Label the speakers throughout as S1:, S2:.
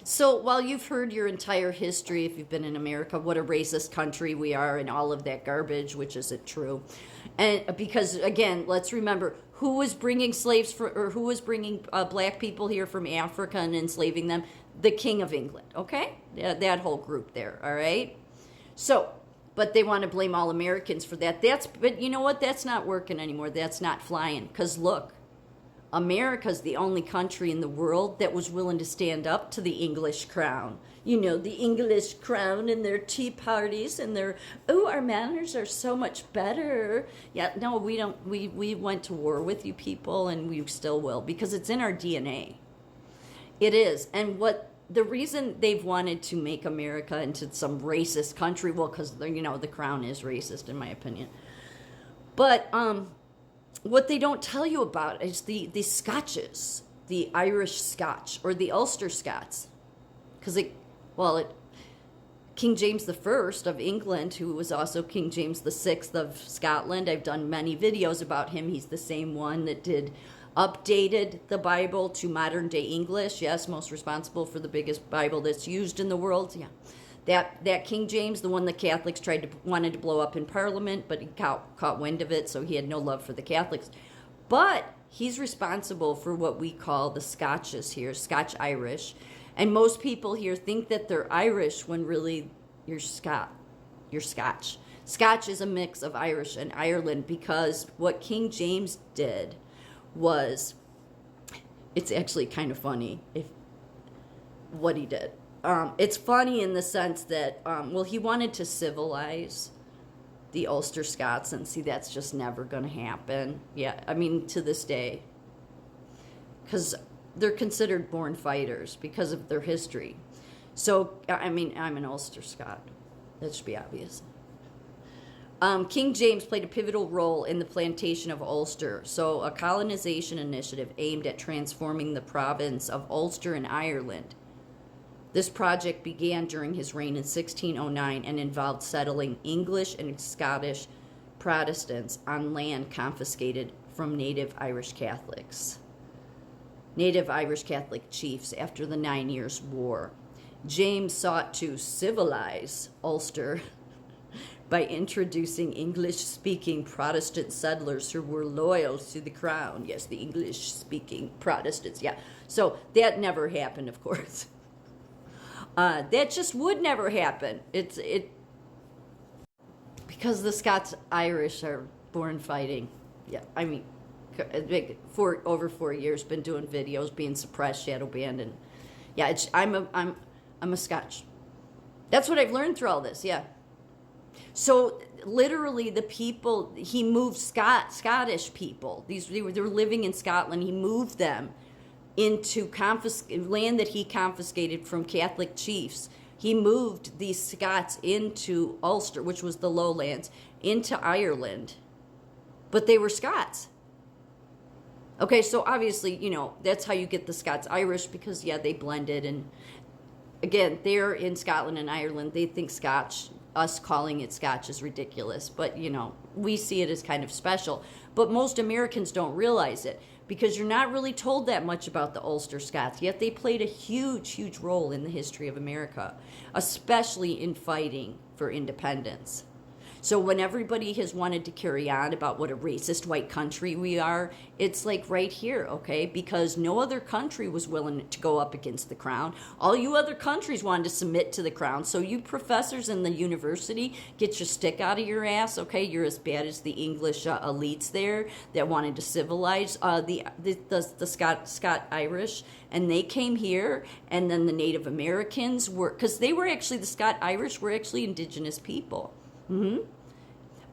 S1: So while you've heard your entire history, if you've been in America, what a racist country we are and all of that garbage, which isn't true. And because again, let's remember who was bringing slaves for, or who was bringing black people here from Africa and enslaving them? The King of England, okay? That whole group there, all right? So, but they want to blame all Americans for that. But you know what? That's not working anymore. That's not flying. Because look, America's the only country in the world that was willing to stand up to the English crown. You know, the English crown and their tea parties and their, oh, our manners are so much better. Yeah, no, we don't. We went to war with you people, and we still will, because it's in our DNA. It is. And the reason they've wanted to make America into some racist country, well, because, you know, the crown is racist, in my opinion. But, what they don't tell you about is the SCOTCHS, the Irish Scotch, or the Ulster Scots. Because King James I of England, who was also King James VI of Scotland, I've done many videos about him. He's the same one that updated the Bible to modern day English. Yes, most responsible for the biggest Bible that's used in the world. Yeah. That King James, the one the Catholics wanted to blow up in Parliament, but he caught wind of it, so he had no love for the Catholics. But he's responsible for what we call the SCOTCHS here, Scotch Irish. And most people here think that they're Irish when really you're Scotch. Scotch is a mix of Irish and Ireland, because what King James did was, it's actually kind of funny what he did. It's funny in the sense that, he wanted to civilize the Ulster Scots, and see, that's just never going to happen. Yeah, I mean, to this day. Because they're considered born fighters because of their history. So, I mean, I'm an Ulster Scot. That should be obvious. King James played a pivotal role in the plantation of Ulster, so a colonization initiative aimed at transforming the province of Ulster in Ireland. This project began during his reign in 1609 and involved settling English and Scottish Protestants on land confiscated from native Irish Catholics. Native Irish Catholic chiefs after the 9 Years' War. James sought to civilize Ulster by introducing English-speaking Protestant settlers who were loyal to the crown. Yes, the English-speaking Protestants, yeah. So that never happened, of course. That just would never happen. Because the Scots-Irish are born fighting. Yeah, I mean, for over 4 years, been doing videos, being suppressed, shadow banned, and yeah, I'm a Scotch. That's what I've learned through all this. Yeah. So literally, the people he moved, Scottish people, they were living in Scotland. He moved them into land that he confiscated from Catholic chiefs. He moved these Scots into Ulster, which was the lowlands, into Ireland. But they were Scots. Okay, so obviously, you know, that's how you get the Scots-Irish, because, yeah, they blended. And again, they're in Scotland and Ireland. They think Scotch, us calling it Scotch, is ridiculous. But, you know, we see it as kind of special. But most Americans don't realize it, because you're not really told that much about the Ulster Scots, yet they played a huge, huge role in the history of America, especially in fighting for independence. So when everybody has wanted to carry on about what a racist white country we are, it's like right here, okay? Because no other country was willing to go up against the crown. All you other countries wanted to submit to the crown. So you professors in the university, get your stick out of your ass, okay? You're as bad as the English elites there that wanted to civilize the Scot-Irish. And they came here, and then the Native Americans were, because they were actually, the Scot-Irish were actually indigenous people.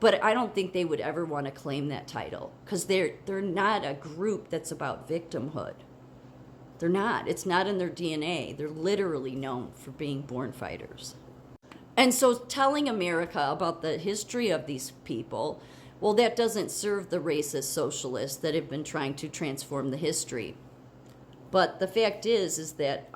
S1: But I don't think they would ever want to claim that title, because they're not a group that's about victimhood. They're not. It's not in their DNA. They're literally known for being born fighters. And so telling America about the history of these people, well, that doesn't serve the racist socialists that have been trying to transform the history. But the fact is that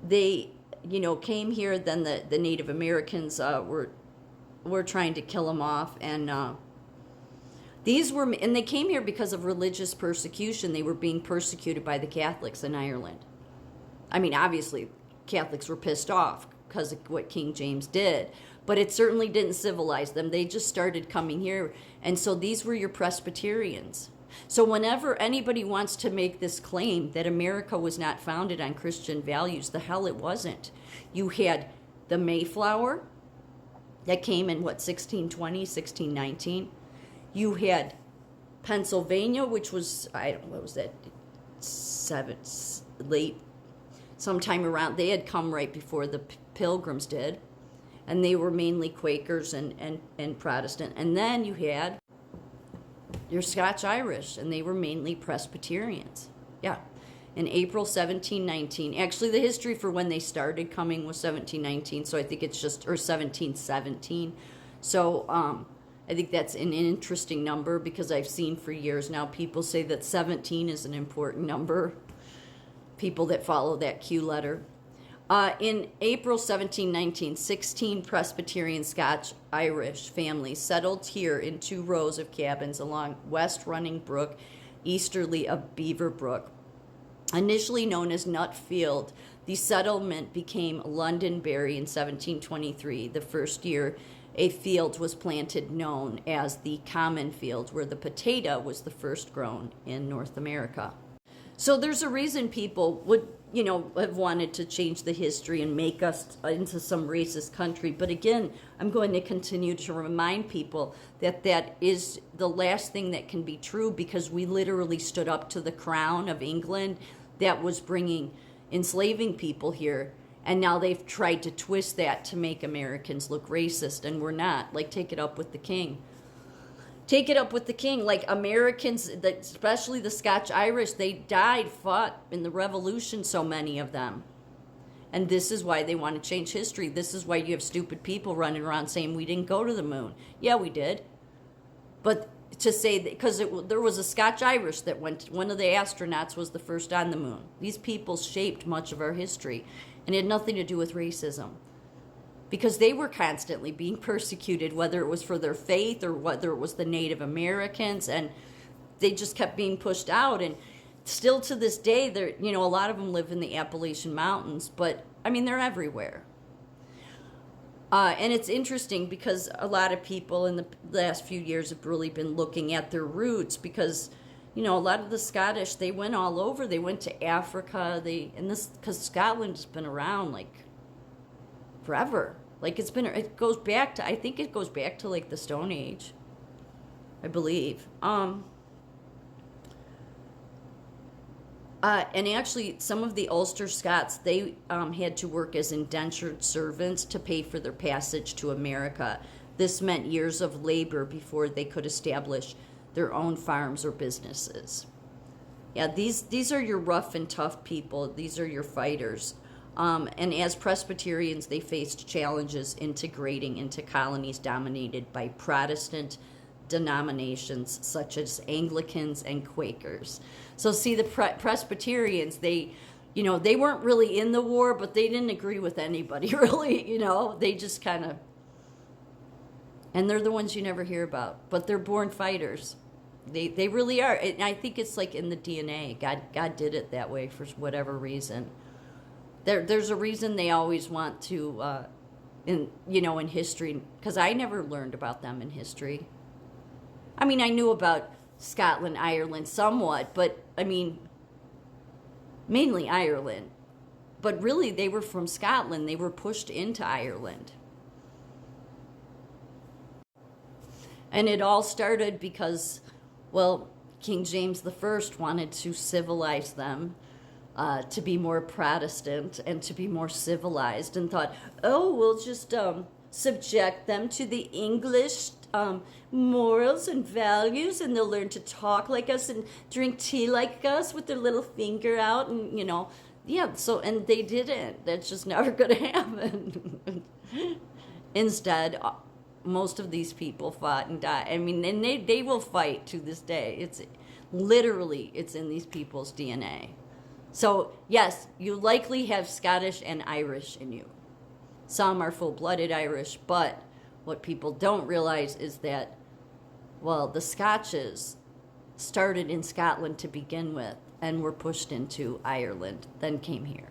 S1: they, you know, came here. Then the Native Americans were trying to kill them off, and they came here because of religious persecution. They were being persecuted by the Catholics in Ireland. I mean, obviously, Catholics were pissed off because of what King James did, but it certainly didn't civilize them. They just started coming here. And so these were your Presbyterians. So whenever anybody wants to make this claim that America was not founded on Christian values, the hell it wasn't. You had the Mayflower that came in, 1620, 1619. You had Pennsylvania, which was, I don't know, what was that, late, sometime around, they had come right before the Pilgrims did, and they were mainly Quakers and Protestant. And then you had your Scotch-Irish, and they were mainly Presbyterians. Yeah. In April 1719, actually the history for when they started coming was 1719, so I think it's just, or 1717. So I think that's an interesting number, because I've seen for years now people say that 17 is an important number, people that follow that Q letter. In April 1719, 16 Presbyterian Scotch-Irish families settled here in 2 rows of cabins along West Running Brook, easterly of Beaver Brook. Initially known as Nutfield, the settlement became Londonderry in 1723, the first year a field was planted known as the Common Field, where the potato was the first grown in North America. So there's a reason people would, have wanted to change the history and make us into some racist country. But again, I'm going to continue to remind people that that is the last thing that can be true, because we literally stood up to the crown of England that was enslaving people here. And now they've tried to twist that to make Americans look racist, and we're not. Like, take it up with the king. Take it up with the king. Like, Americans, especially the Scotch-Irish, they died, fought in the Revolution, so many of them. And this is why they want to change history. This is why you have stupid people running around saying we didn't go to the moon. Yeah, we did. But to say that, because there was a Scotch-Irish that went, one of the astronauts was the first on the moon. These people shaped much of our history, and it had nothing to do with racism, because they were constantly being persecuted, whether it was for their faith or whether it was the Native Americans, and they just kept being pushed out. And still to this day, a lot of them live in the Appalachian Mountains, but I mean, they're everywhere. And it's interesting because a lot of people in the last few years have really been looking at their roots, because a lot of the Scottish, they went all over. They went to Africa. Because Scotland's been around like forever. Like, it goes back to, I think it goes back to like the Stone Age, I believe. And actually, some of the Ulster Scots, they had to work as indentured servants to pay for their passage to America. This meant years of labor before they could establish their own farms or businesses. Yeah, these are your rough and tough people. These are your fighters. And as Presbyterians, they faced challenges integrating into colonies dominated by Protestant denominations such as Anglicans and Quakers. So see, the Presbyterians, they weren't really in the war, but they didn't agree with anybody, really. They just kind of, and they're the ones you never hear about, but they're born fighters. They really are. And I think it's like in the DNA. God did it that way for whatever reason. There's a reason they always want to, in history, because I never learned about them in history. I mean, I knew about Scotland, Ireland somewhat, but I mean, mainly Ireland. But really, they were from Scotland. They were pushed into Ireland. And it all started because, well, King James I wanted to civilize them, to be more Protestant and to be more civilized, and thought, oh, we'll just subject them to the English morals and values, and they'll learn to talk like us and drink tea like us with their little finger out, and yeah. So, and they didn't. That's just never going to happen. Instead, most of these people fought and died. I mean, and they will fight to this day. It's in these people's DNA. So yes, you likely have Scottish and Irish in you. Some are full-blooded Irish, but what people don't realize is that, well, the SCOTCHS started in Scotland to begin with and were pushed into Ireland, then came here.